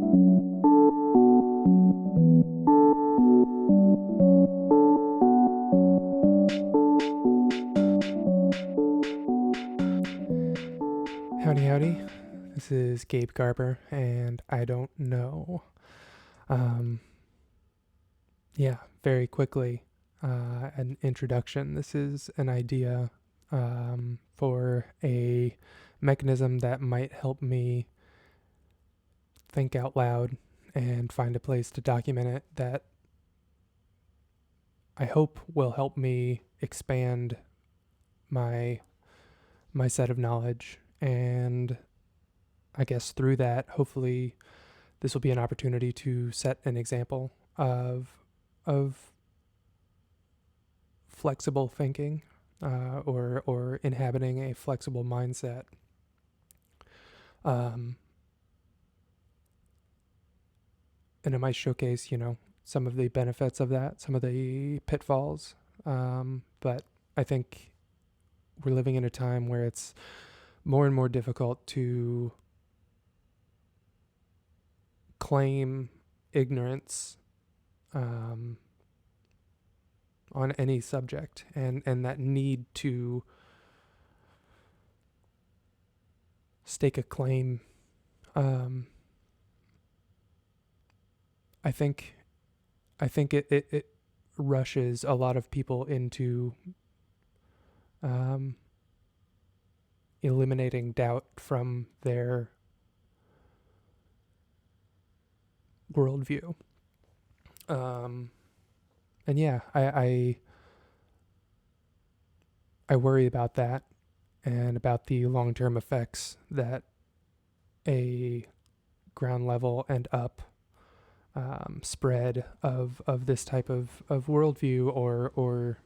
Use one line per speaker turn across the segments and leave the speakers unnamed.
Howdy, howdy. This is Gabe Garber, and I don't know. Um, very quickly, an introduction. This is an idea for a mechanism that might help me think out loud and find a place to document it that I hope will help me expand my set of knowledge, and I guess through that, hopefully this will be an opportunity to set an example of flexible thinking, or inhabiting a flexible mindset. And it might showcase, some of the benefits of that, some of the pitfalls. But I think we're living in a time where it's more and more difficult to claim ignorance on any subject, and that need to stake a claim. I think it rushes a lot of people into eliminating doubt from their worldview. And yeah, I worry about that, and about the long-term effects that a ground level and up spread of this type of worldview, or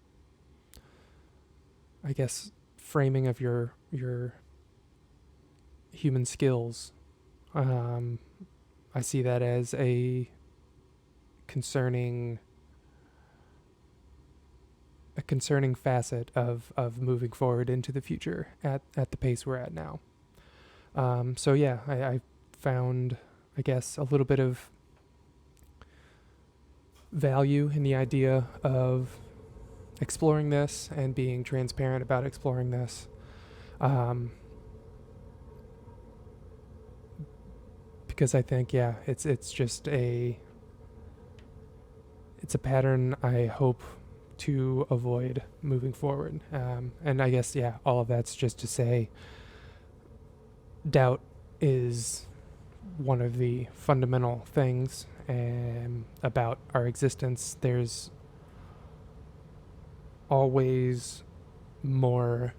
I guess framing of your human skills. I see that as a concerning facet of moving forward into the future at the pace we're at now. So yeah, I found, I guess, a little bit of value in the idea of exploring this and being transparent about exploring this. Because I think, it's just it's a pattern I hope to avoid moving forward. And I guess, all of that's just to say doubt is one of the fundamental things about our existence. There's always more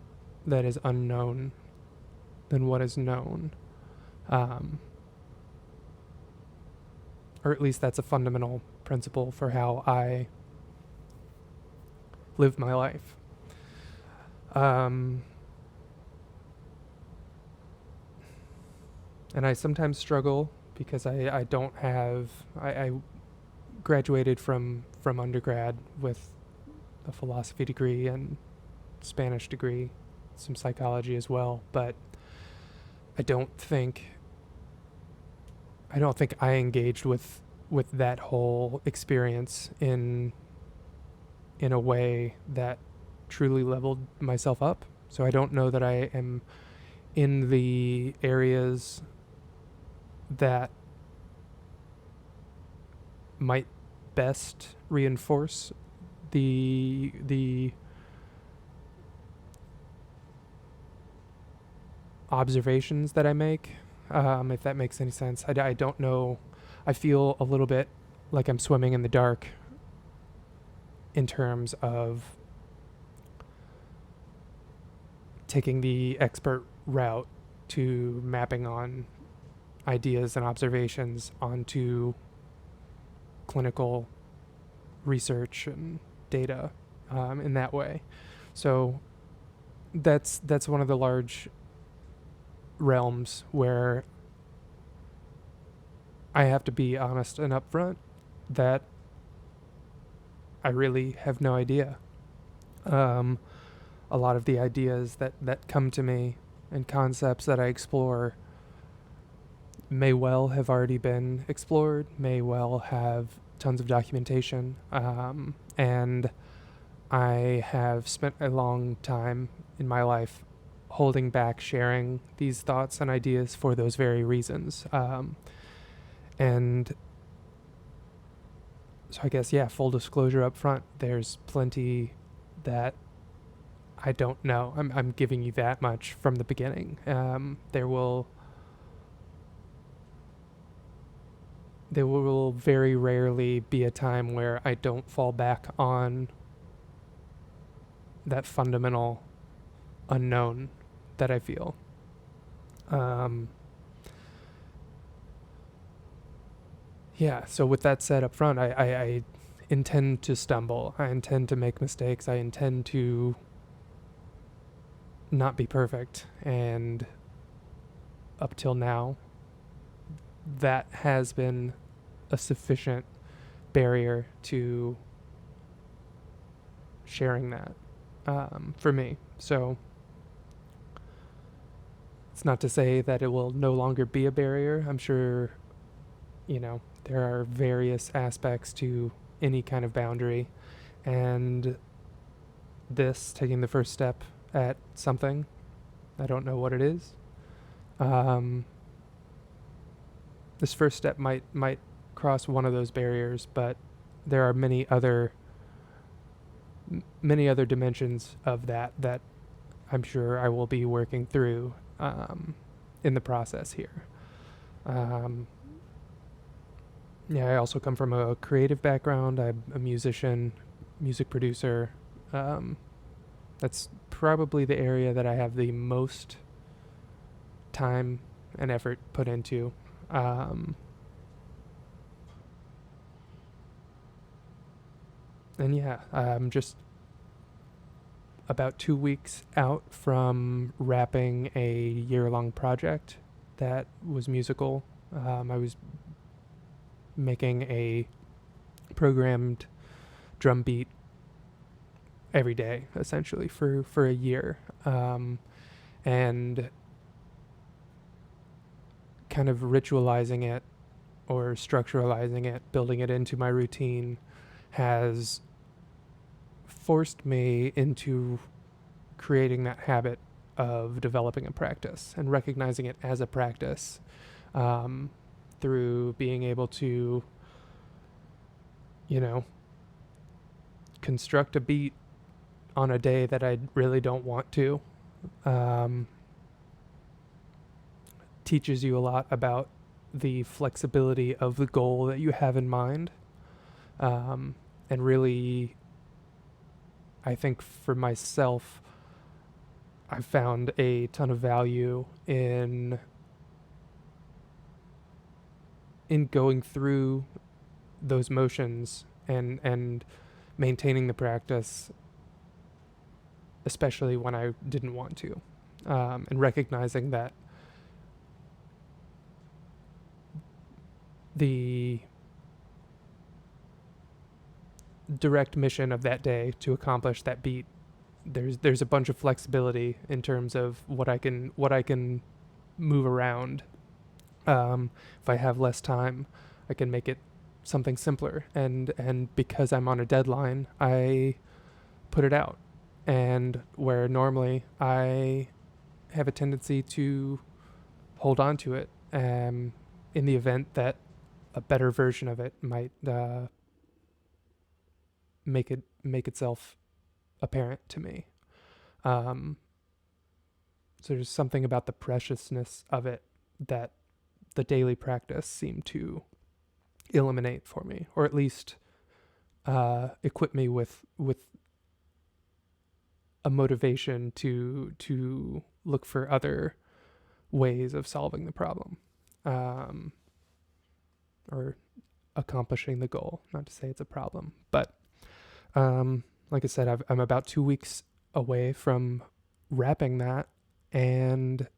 that is unknown than what is known. Or at least that's a fundamental principle for how I live my life. And I sometimes struggle because I don't have... I graduated from undergrad with a philosophy degree and Spanish degree, some psychology as well, but I don't think I engaged with that whole experience in a way that truly leveled myself up. So I don't know that I am in the areas that might best reinforce the observations that I make, if that makes any sense. I don't know. I feel a little bit like I'm swimming in the dark in terms of taking the expert route to mapping on ideas and observations onto clinical research and data, in that way. So that's one of the large realms where I have to be honest and upfront that I really have no idea. A lot of the ideas that come to me and concepts that I explore may well have already been explored, may well have tons of documentation, and I have spent a long time in my life holding back sharing these thoughts and ideas for those very reasons. And so I guess, yeah, full disclosure up front, there's plenty that I don't know. I'm giving you that much from the beginning. There will very rarely be a time where I don't fall back on that fundamental unknown that I feel. Yeah, so with that said up front, I intend to stumble. I intend to make mistakes. I intend to not be perfect. And up till now, that has been a sufficient barrier to sharing that for me. So it's not to say that it will no longer be a barrier. I'm sure, there are various aspects to any kind of boundary. And this, taking the first step at something, I don't know what it is. This first step might cross one of those barriers, but there are many other dimensions of that I'm sure I will be working through in the process here. Yeah, I also come from a creative background. I'm a musician, music producer. That's probably the area that I have the most time and effort put into. And yeah, I'm just about 2 weeks out from wrapping a year-long project that was musical. I was making a programmed drum beat every day, essentially, for a year. And kind of ritualizing it or structuralizing it, building it into my routine, has forced me into creating that habit of developing a practice and recognizing it as a practice, through being able to, construct a beat on a day that I really don't want to. Teaches you a lot about the flexibility of the goal that you have in mind. And really, I think for myself, I've found a ton of value in going through those motions and maintaining the practice, especially when I didn't want to, and recognizing that the direct mission of that day to accomplish that beat, there's a bunch of flexibility in terms of what I can move around. If I have less time, I can make it something simpler, and because I'm on a deadline, I put it out. And where normally I have a tendency to hold on to it, in the event that a better version of it might make itself apparent to me. So there's something about the preciousness of it that the daily practice seemed to eliminate for me, or at least equip me with a motivation to look for other ways of solving the problem, or accomplishing the goal. Not to say it's a problem, but like I said, I'm about 2 weeks away from wrapping that, and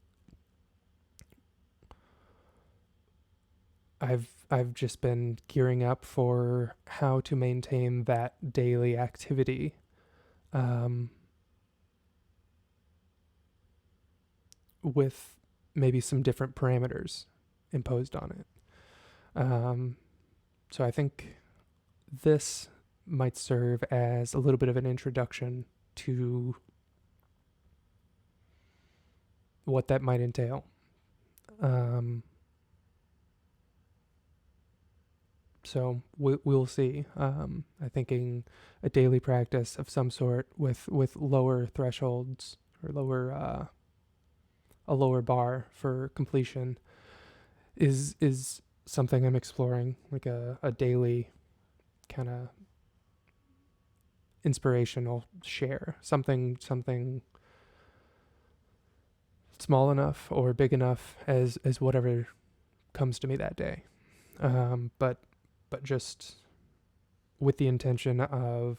I've just been gearing up for how to maintain that daily activity, with maybe some different parameters imposed on it. So I think this might serve as a little bit of an introduction to what that might entail. So we'll see. I'm thinking a daily practice of some sort with lower thresholds or a lower bar for completion is something I'm exploring, like a daily kind of inspirational share, something small enough or big enough as whatever comes to me that day, but just with the intention of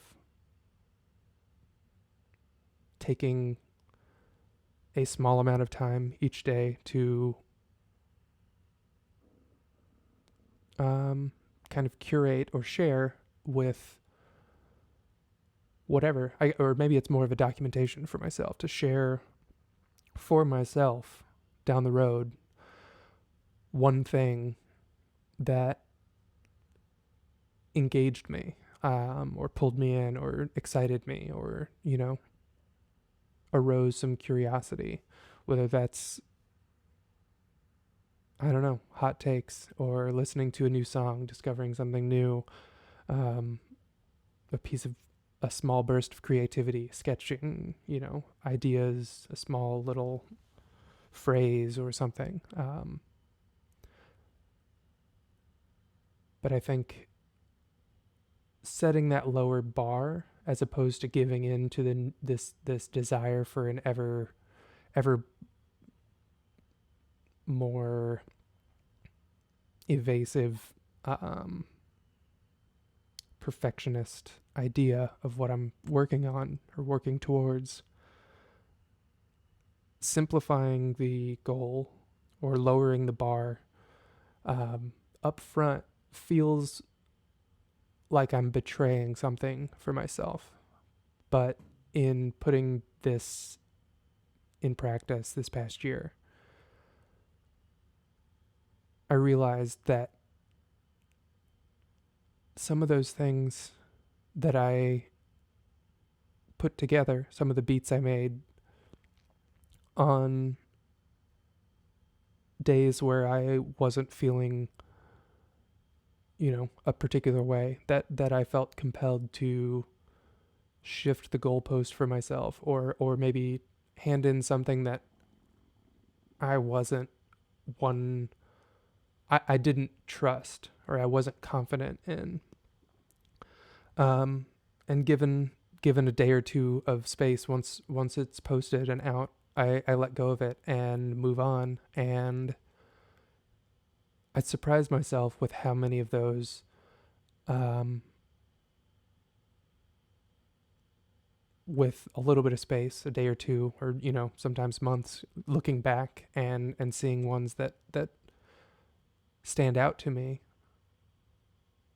taking a small amount of time each day to kind of curate or share with whatever or maybe it's more of a documentation for myself, to share for myself down the road one thing that engaged me, or pulled me in or excited me, or arose some curiosity, whether that's, I don't know, hot takes or listening to a new song, discovering something new, a small burst of creativity, sketching, ideas, a small little phrase or something. But I think setting that lower bar, as opposed to giving in to this desire for an ever more evasive, perfectionist idea of what I'm working on or working towards, simplifying the goal or lowering the bar up front feels like I'm betraying something for myself. But in putting this in practice this past year, I realized that some of those things that I put together, some of the beats I made on days where I wasn't feeling, a particular way, that I felt compelled to shift the goalpost for myself, or maybe hand in something that I wasn't I didn't trust, or I wasn't confident in. And given a day or two of space, once it's posted and out, I let go of it and move on. And I surprised myself with how many of those with a little bit of space, a day or two, or sometimes months, looking back and seeing ones that stand out to me,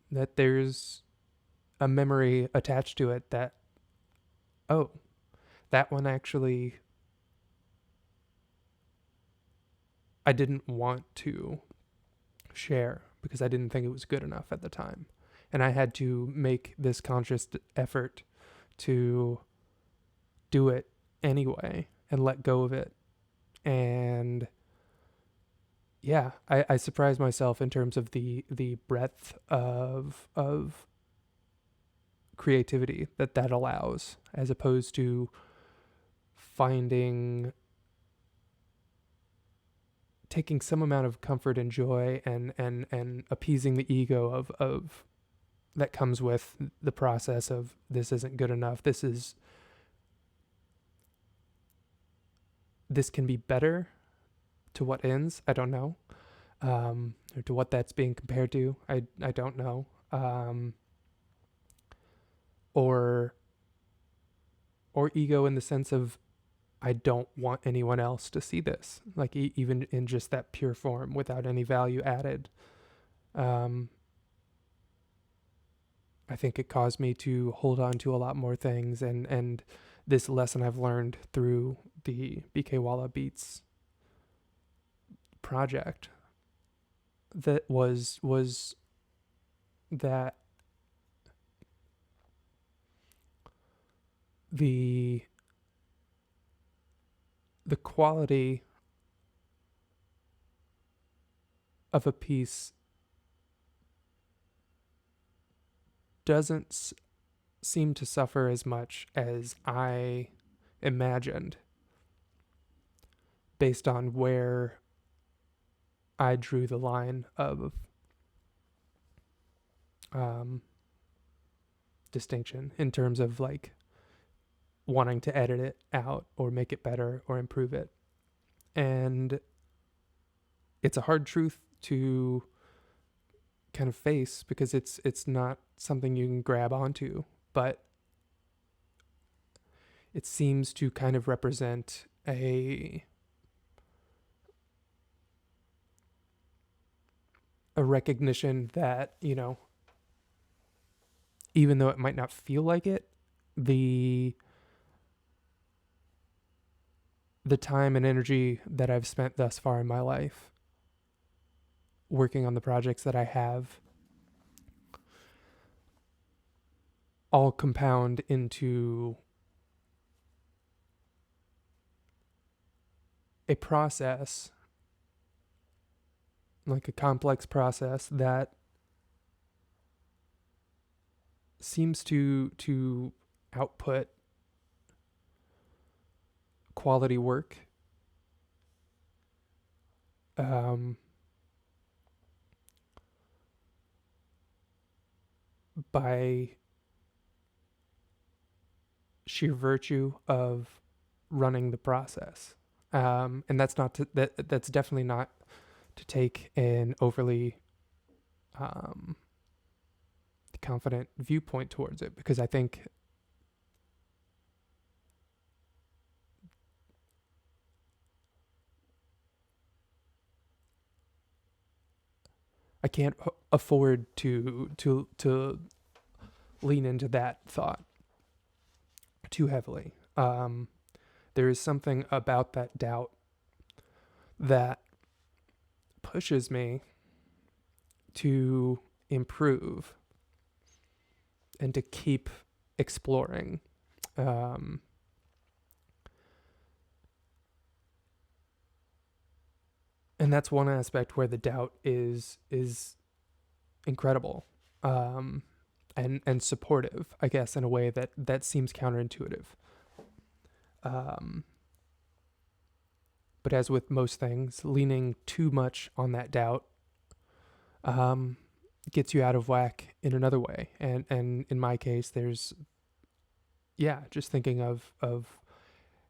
that there's a memory attached to it, that, oh, that one actually I didn't want to share because I didn't think it was good enough at the time. And I had to make this conscious effort to do it anyway and let go of it. And yeah, I surprised myself in terms of the breadth of creativity that allows, as opposed to taking some amount of comfort and joy and appeasing the ego of that comes with the process of, this isn't good enough, this can be better, to what ends, I don't know, or to what that's being compared to, I don't know, or ego in the sense of, I don't want anyone else to see this, like even in just that pure form without any value added. I think it caused me to hold on to a lot more things, and this lesson I've learned through the BK Walla Beats project that was that the quality of a piece doesn't seem to suffer as much as I imagined based on where I drew the line of distinction in terms of like wanting to edit it out or make it better or improve it. And it's a hard truth to kind of face because it's not something you can grab onto, but it seems to kind of represent a recognition that, you know, even though it might not feel like it, the time and energy that I've spent thus far in my life working on the projects that I have all compound into a process, like a complex process that seems to output quality work by sheer virtue of running the process. And that's not to, that's definitely not to take an overly confident viewpoint towards it, because I think I can't afford to lean into that thought too heavily. There is something about that doubt that pushes me to improve and to keep exploring. And that's one aspect where the doubt is incredible, and supportive, I guess, in a way that seems counterintuitive. But as with most things, leaning too much on that doubt gets you out of whack in another way. And in my case, there's, just thinking of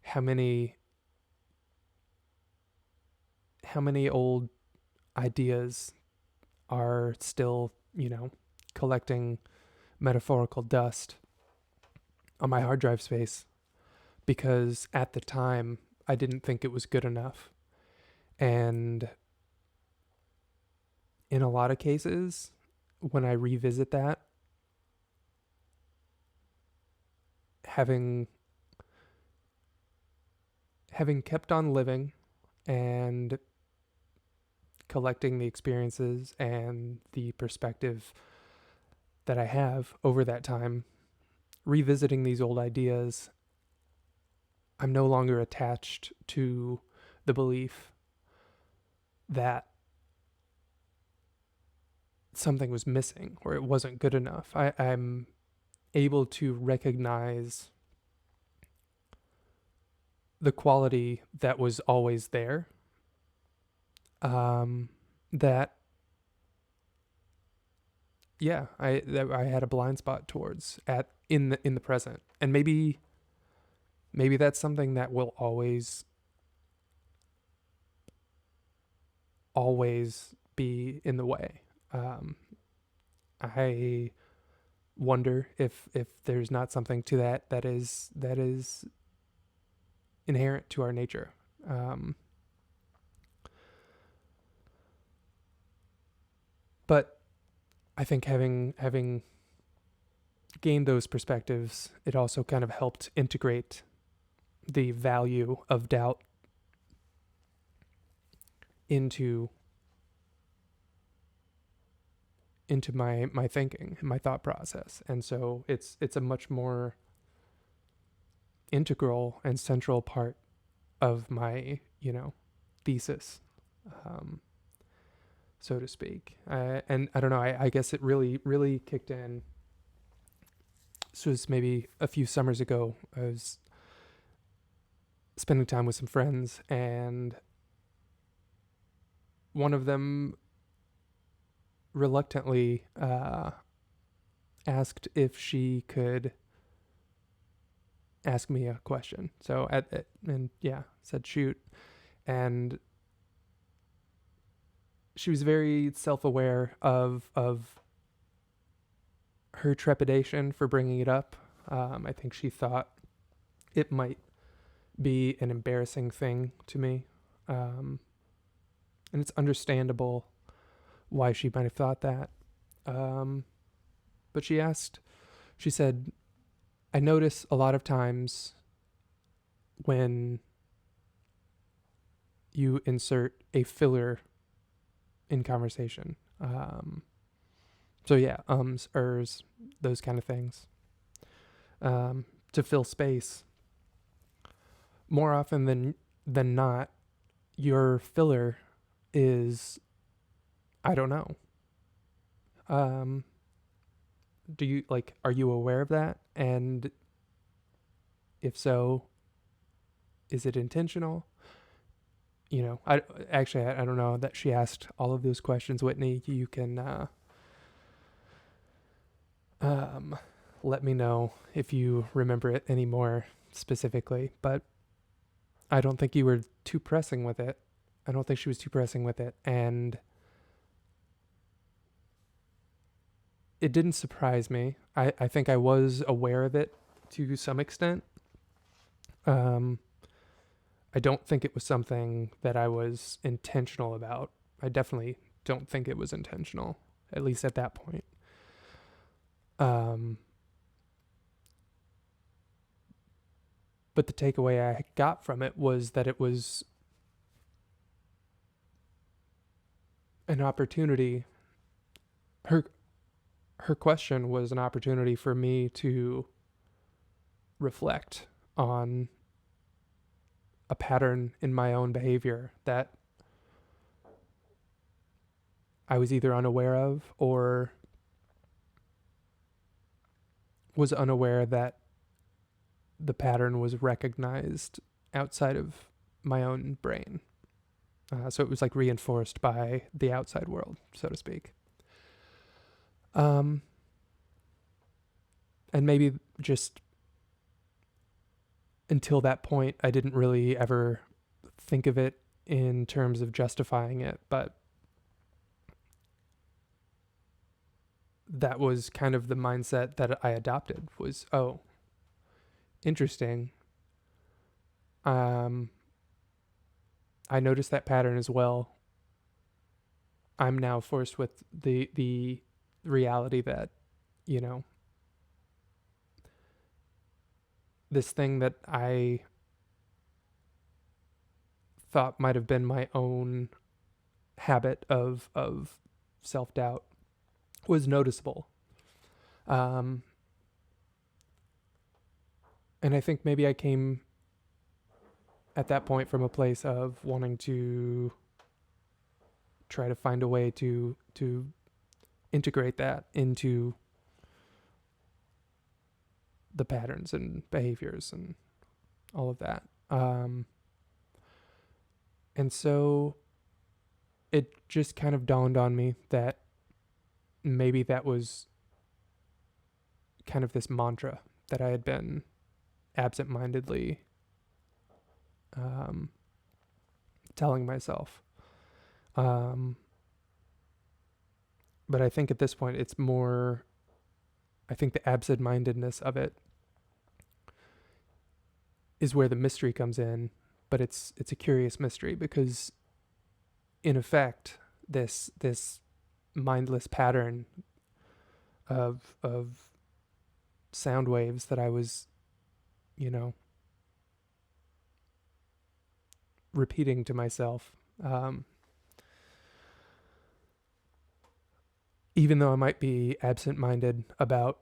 how many old ideas are still, collecting metaphorical dust on my hard drive space, because at the time I didn't think it was good enough. And in a lot of cases, when I revisit that, having kept on living and collecting the experiences and the perspective that I have over that time, revisiting these old ideas, I'm no longer attached to the belief that something was missing or it wasn't good enough. I'm able to recognize the quality that was always there, that I had a blind spot towards in the present. And maybe that's something that will always be in the way. I wonder if there's not something to that is inherent to our nature. But I think having gained those perspectives, it also kind of helped integrate the value of doubt into into my thinking and my thought process. And so it's a much more integral and central part of my, thesis, so to speak. And I don't know, I guess it really kicked in. This was maybe a few summers ago. I was spending time with some friends, and one of them reluctantly asked if she could ask me a question. So said shoot. And she was very self-aware of her trepidation for bringing it up. I think she thought it might be an embarrassing thing to me. And it's understandable why she might have thought that. But she said, I notice a lot of times when you insert a filler in conversation. So yeah, ers, those kind of things. To fill space. More often than not, your filler is, I don't know. Are you aware of that? And if so, is it intentional? I don't know that she asked all of those questions, Whitney. You can let me know if you remember it any more specifically, but I don't think you were too pressing with it. I don't think she was too pressing with it, and it didn't surprise me. I think I was aware of it to some extent. I don't think it was something that I was intentional about. I definitely don't think it was intentional, at least at that point. But the takeaway I got from it was that it was an opportunity. Her question was an opportunity for me to reflect on a pattern in my own behavior that I was either unaware of or was unaware that the pattern was recognized outside of my own brain. So it was like reinforced by the outside world, so to speak. And maybe just until that point, I didn't really ever think of it in terms of justifying it, but that was kind of the mindset that I adopted was, oh, interesting. I noticed that pattern as well. I'm now forced with the reality that, this thing that I thought might have been my own habit of self-doubt was noticeable. And I think maybe I came at that point from a place of wanting to try to find a way to integrate that into the patterns and behaviors and all of that. And so it just kind of dawned on me that maybe that was kind of this mantra that I had been absentmindedly telling myself. But I think at this point it's more, I think the absent-mindedness of it is where the mystery comes in, but it's a curious mystery because in effect this mindless pattern of sound waves that I was, repeating to myself, even though I might be absent-minded about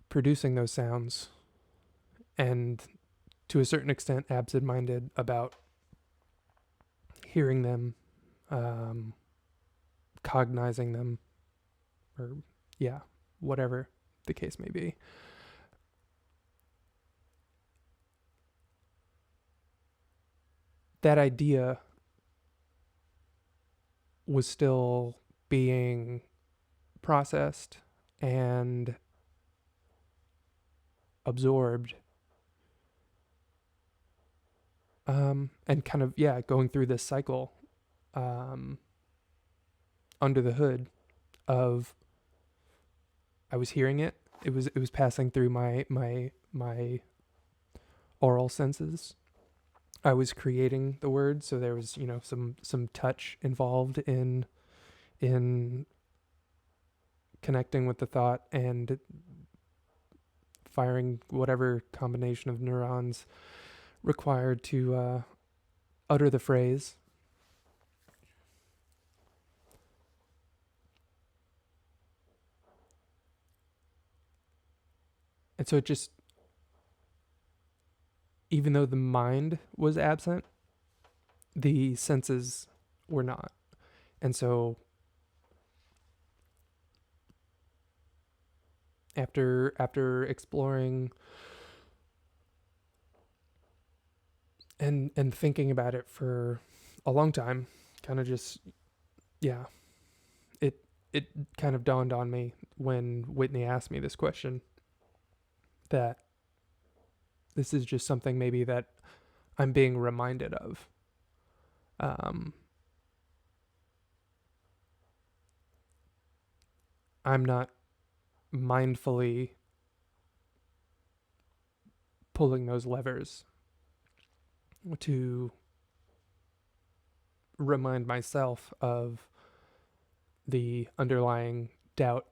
producing those sounds, and to a certain extent absent-minded about hearing them, um, cognizing them, or yeah, whatever the case may be. That idea was still being processed and absorbed, and kind of, yeah, going through this cycle, um, under the hood of, I was hearing it. It was passing through my oral senses. I was creating the words, so there was, some touch involved in connecting with the thought and firing whatever combination of neurons required to utter the phrase. And so it just, even though the mind was absent, the senses were not. And so after exploring and thinking about it for a long time, kind of just, yeah, it kind of dawned on me when Whitney asked me this question, that this is just something maybe that I'm being reminded of. I'm not mindfully pulling those levers to remind myself of the underlying doubt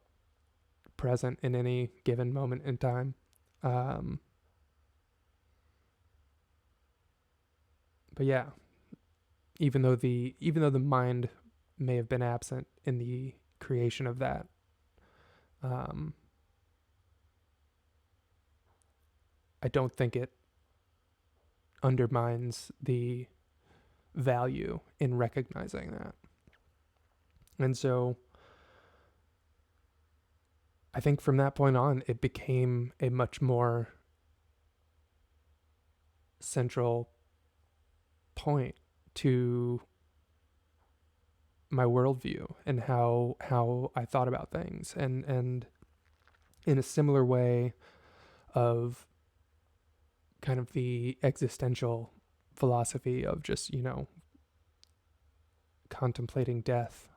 present in any given moment in time. But yeah, even though the mind may have been absent in the creation of that, I don't think it undermines the value in recognizing that. And so I think from that point on, it became a much more central point to my worldview and how I thought about things, and in a similar way of kind of the existential philosophy of just, contemplating death.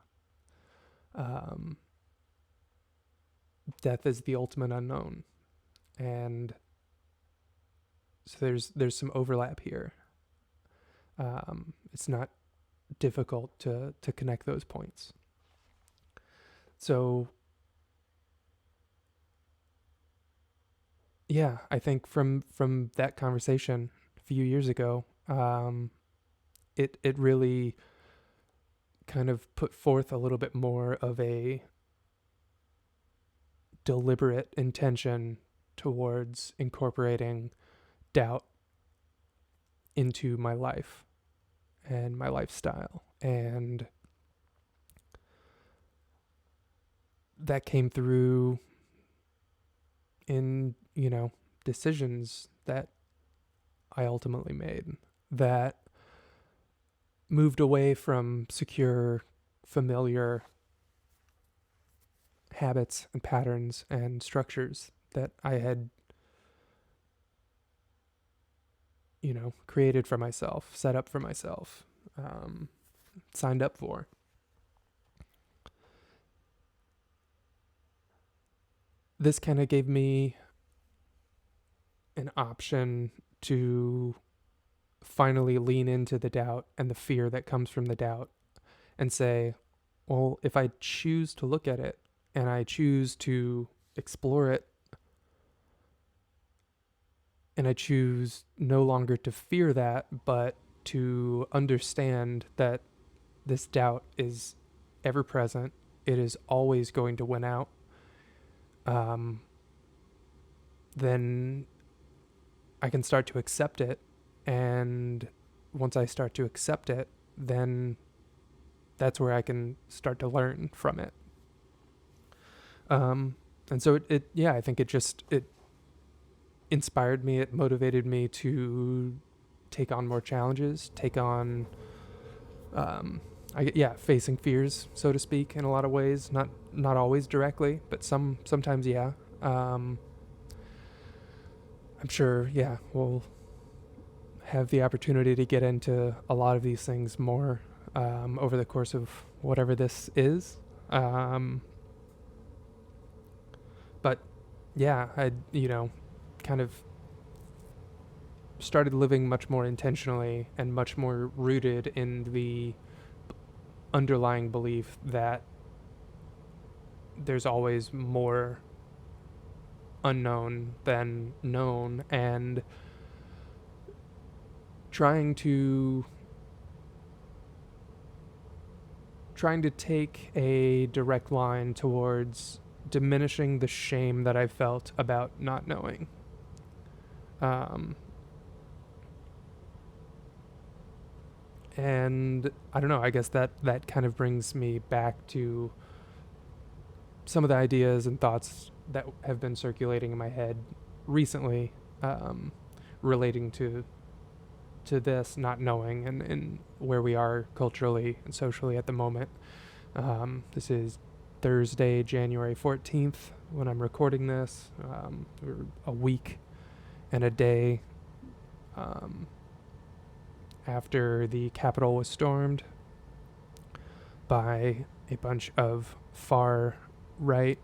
Death is the ultimate unknown, and so there's some overlap here. It's not difficult to connect those points. So yeah, I think from that conversation a few years ago, it really kind of put forth a little bit more of a deliberate intention towards incorporating doubt into my life and my lifestyle. And that came through in, decisions that I ultimately made that moved away from secure, familiar habits and patterns and structures that I had, created for myself, set up for myself, signed up for. This kind of gave me an option to finally lean into the doubt and the fear that comes from the doubt and say, well, if I choose to look at it and I choose to explore it, and I choose no longer to fear that, but to understand that this doubt is ever present, it is always going to win out, then I can start to accept it. And once I start to accept it, then that's where I can start to learn from it. And so I think it inspired me. It motivated me to take on more challenges, take on, facing fears, so to speak, in a lot of ways. Not always directly, but sometimes, yeah. I'm sure, we'll have the opportunity to get into a lot of these things more over the course of whatever this is. But yeah, I kind of started living much more intentionally and much more rooted in the underlying belief that there's always more unknown than known, and trying to take a direct line towards diminishing the shame that I felt about not knowing. And I don't know, I guess that kind of brings me back to some of the ideas and thoughts that have been circulating in my head recently, relating to this not knowing and where we are culturally and socially at the moment. This is Thursday, January 14th, when I'm recording this. We're a week and a day after the Capitol was stormed by a bunch of far right,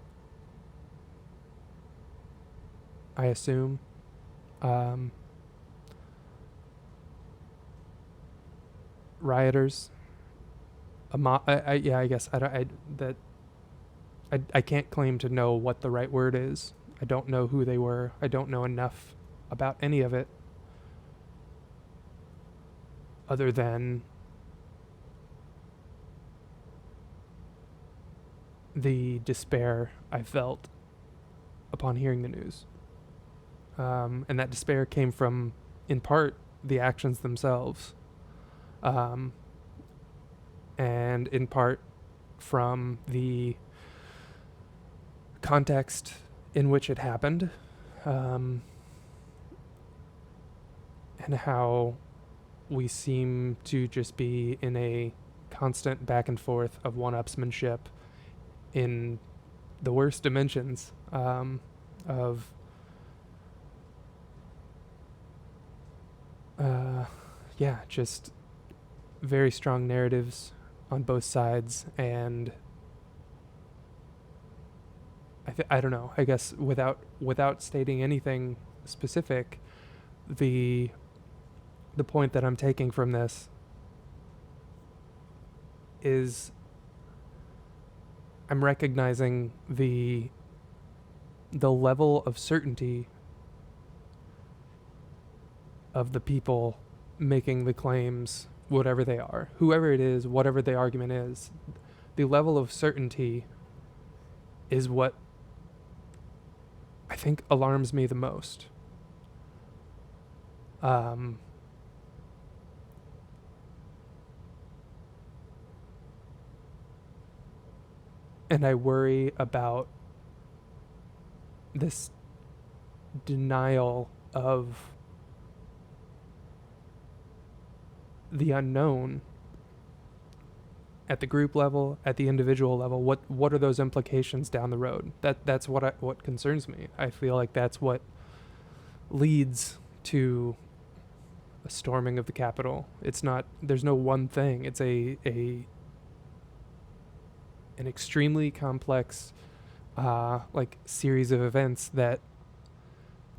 I assume, rioters. I guess I can't claim to know what the right word is. I don't know who they were. I don't know enough about any of it, other than the despair I felt upon hearing the news. And that despair came from, in part, the actions themselves, and in part from the context in which it happened, and how we seem to just be in a constant back and forth of one-upsmanship in the worst dimensions, of just very strong narratives on both sides. And I don't know, I guess without stating anything specific, the point that I'm taking from this is I'm recognizing the level of certainty of the people making the claims, whatever they are, whoever it is, whatever the argument is. The level of certainty is what I think alarms me the most. And I worry about this denial of the unknown at the group level, at the individual level. What are those implications down the road? That's what concerns me. I feel like that's what leads to a storming of the Capitol. There's no one thing. It's an extremely complex series of events that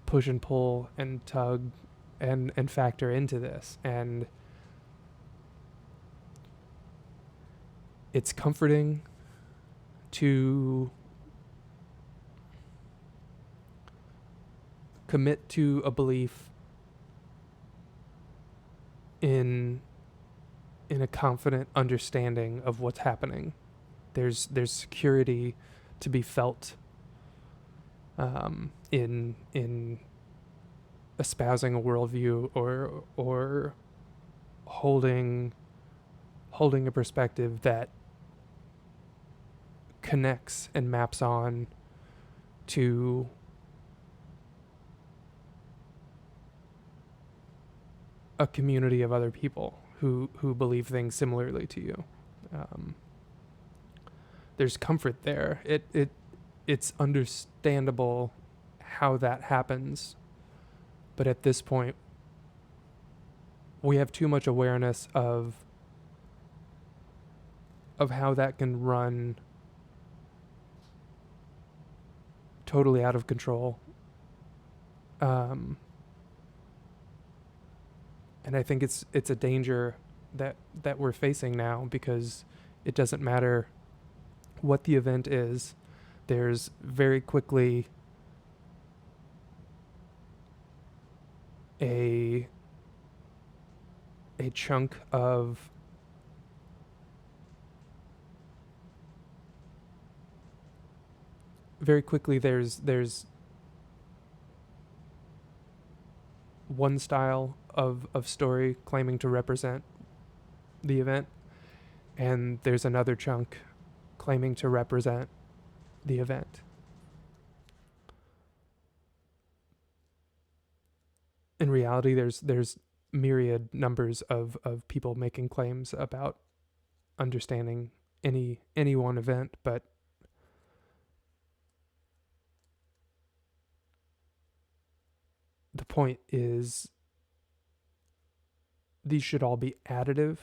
push and pull and tug and factor into this. And it's comforting to commit to a belief in a confident understanding of what's happening. There's security to be felt in espousing a worldview or holding a perspective that connects and maps on to a community of other people who believe things similarly to you. There's comfort there. It's understandable how that happens, but at this point, we have too much awareness of how that can run totally out of control. And I think it's a danger that we're facing now, because it doesn't matter what the event is. There's very quickly a chunk of there's one style of story claiming to represent the event, and there's another chunk claiming to represent the event. In reality, there's myriad numbers of people making claims about understanding any one event, but the point is these should all be additive.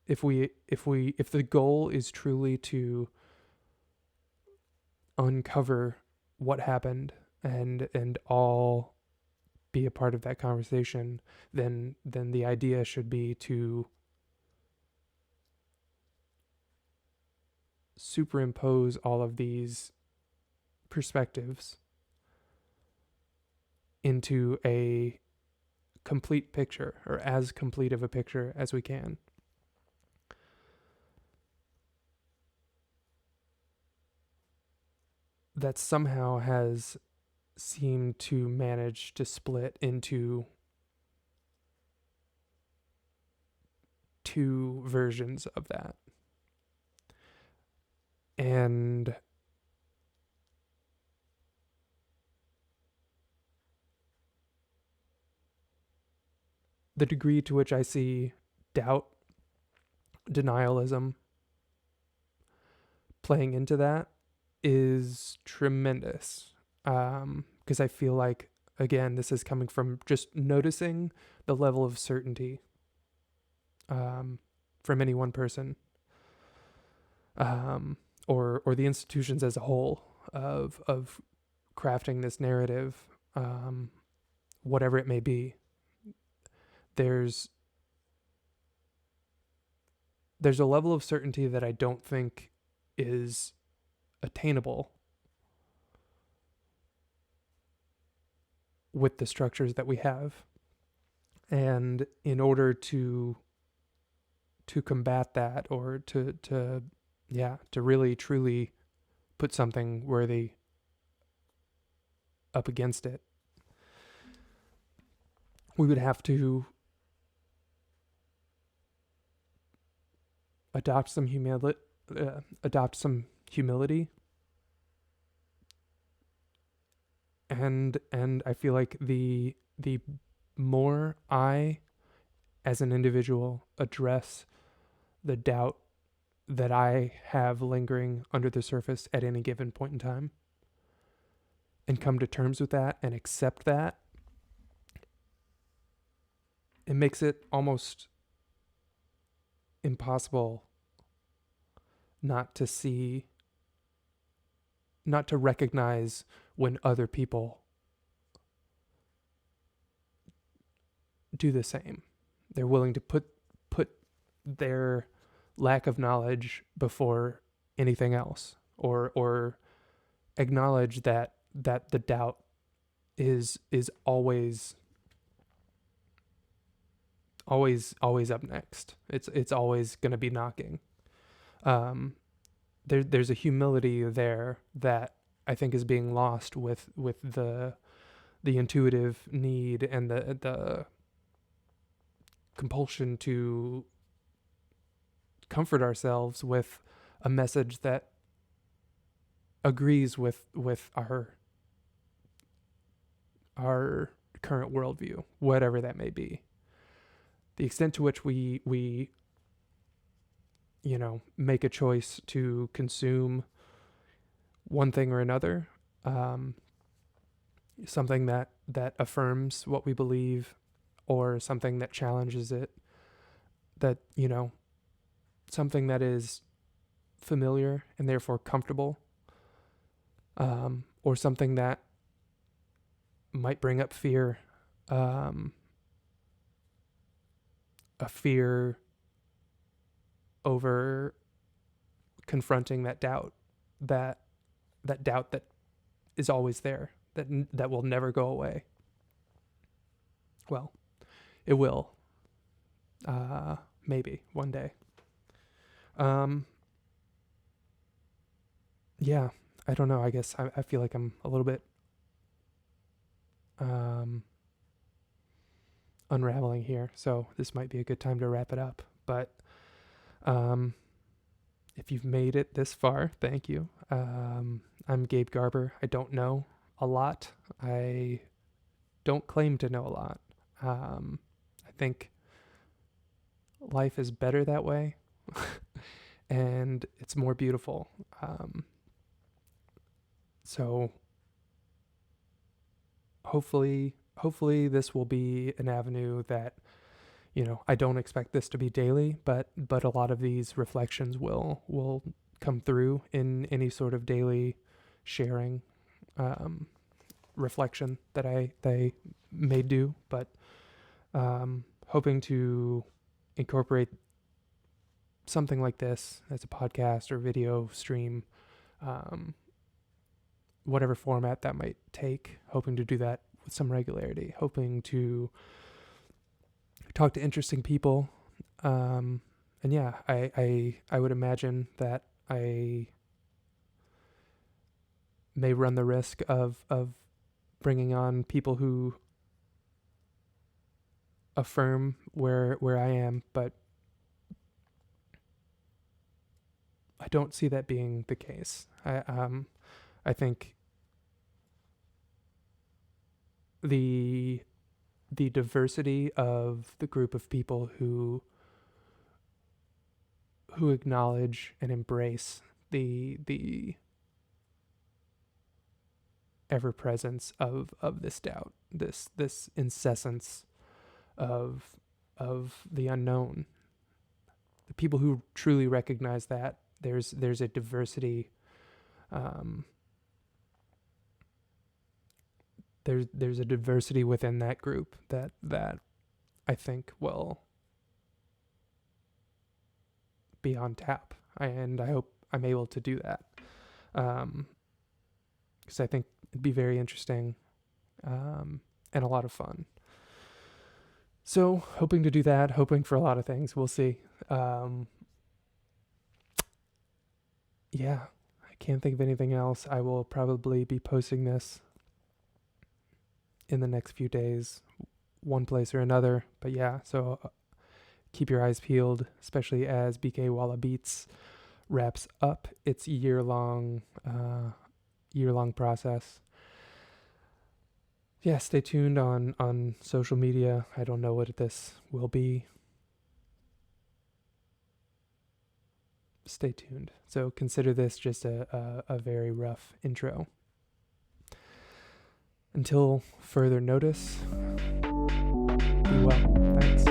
If the goal is truly to uncover what happened and all be a part of that conversation, then the idea should be to superimpose all of these perspectives into a complete picture, or as complete of a picture as we can. That somehow has seemed to manage to split into two versions of that. And the degree to which I see doubt, denialism playing into that is tremendous. Because I feel like, again, this is coming from just noticing the level of certainty from any one person, or the institutions as a whole of crafting this narrative, whatever it may be. There's a level of certainty that I don't think is attainable with the structures that we have. And in order to combat that, or to really truly put something worthy up against it, we would have to adopt some humility, and I feel like the more I, as an individual, address the doubt that I have lingering under the surface at any given point in time, and come to terms with that and accept that, it makes it almost impossible not to recognize when other people do the same. They're willing to put their lack of knowledge before anything else, or acknowledge that the doubt is always up next. It's always going to be knocking. there's a humility there that I think is being lost with the intuitive need and the compulsion to comfort ourselves with a message that agrees with our current worldview, whatever that may be. The extent to which we make a choice to consume one thing or another, something that affirms what we believe, or something that challenges it, that something that is familiar and therefore comfortable, or something that might bring up fear, a fear over confronting that doubt that is always there, that will never go away. Well, it will, maybe one day. Yeah, I don't know. I guess I feel like I'm a little bit unraveling here, so this might be a good time to wrap it up. But if you've made it this far, thank you. I'm Gabe Garber. I don't know a lot. I don't claim to know a lot. I think life is better that way, and it's more beautiful. So hopefully this will be an avenue that, I don't expect this to be daily, but a lot of these reflections will come through in any sort of daily sharing, reflection that I may do, but hoping to incorporate something like this as a podcast or video stream, whatever format that might take, hoping to do that with some regularity, hoping to talk to interesting people. And yeah, I would imagine that I may run the risk of bringing on people who affirm where I am, but I don't see that being the case. I think the diversity of the group of people who acknowledge and embrace the ever presence of this doubt, this incessance of the unknown. The people who truly recognize that there's a diversity, there's a diversity within that group that I think will be on tap, and I hope I'm able to do that, because I think it'd be very interesting, and a lot of fun. So hoping to do that, hoping for a lot of things. We'll see. Yeah, I can't think of anything else. I will probably be posting this in the next few days, one place or another. But yeah, so keep your eyes peeled, especially as BK Walla Beats wraps up its year-long process. Yeah, stay tuned on social media. I don't know what this will be. Stay tuned. So consider this just a very rough intro. Until further notice, be well. Thanks.